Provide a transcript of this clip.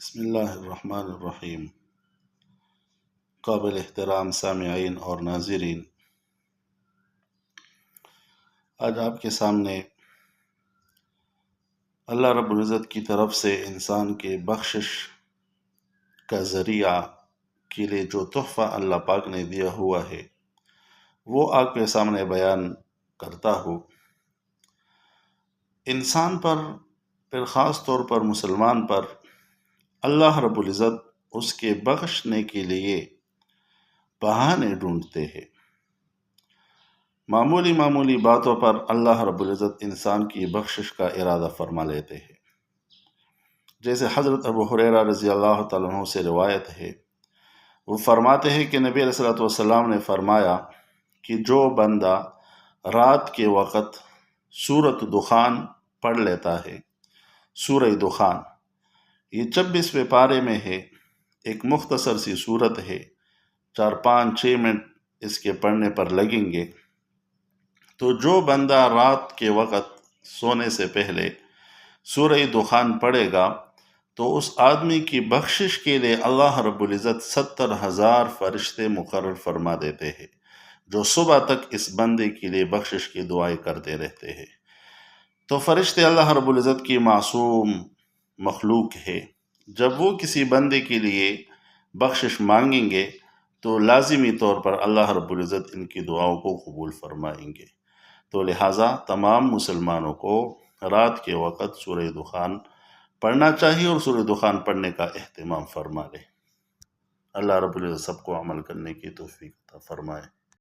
بسم اللہ الرحمن الرحیم۔ قابل احترام سامعین اور ناظرین، آج آپ کے سامنے اللہ رب العزت کی طرف سے انسان کے بخشش کا ذریعہ کے لیے جو تحفہ اللہ پاک نے دیا ہوا ہے وہ آپ کے سامنے بیان کرتا ہوں۔ انسان پر، پھر خاص طور پر مسلمان پر، اللہ رب العزت اس کے بخشنے کے لیے بہانے ڈھونڈتے ہیں۔ معمولی باتوں پر اللہ رب العزت انسان کی بخشش کا ارادہ فرما لیتے ہیں۔ جیسے حضرت ابو ہریرہ رضی اللہ تعالیٰ عنہ سے روایت ہے، وہ فرماتے ہیں کہ نبی علیہ السلام نے فرمایا کہ جو بندہ رات کے وقت سورۃ دخان پڑھ لیتا ہے، سورہ دخان یہ 26ویں پارے میں ہے، ایک مختصر سی صورت ہے، 4-5-6 منٹ اس کے پڑھنے پر لگیں گے۔ تو جو بندہ رات کے وقت سونے سے پہلے سورہ دخان پڑھے گا تو اس آدمی کی بخشش کے لیے اللہ رب العزت 70,000 فرشتے مقرر فرما دیتے ہیں، جو صبح تک اس بندے کے لیے بخشش کی دعائیں کرتے رہتے ہیں۔ تو فرشتے اللہ رب العزت کی معصوم مخلوق ہے، جب وہ کسی بندے کے لیے بخشش مانگیں گے تو لازمی طور پر اللہ رب العزت ان کی دعاؤں کو قبول فرمائیں گے۔ تو لہٰذا تمام مسلمانوں کو رات کے وقت سورہ دخان پڑھنا چاہیے اور سورہ دخان پڑھنے کا اہتمام فرما لے۔ اللہ رب العزت سب کو عمل کرنے کی توفیق عطا فرمائے۔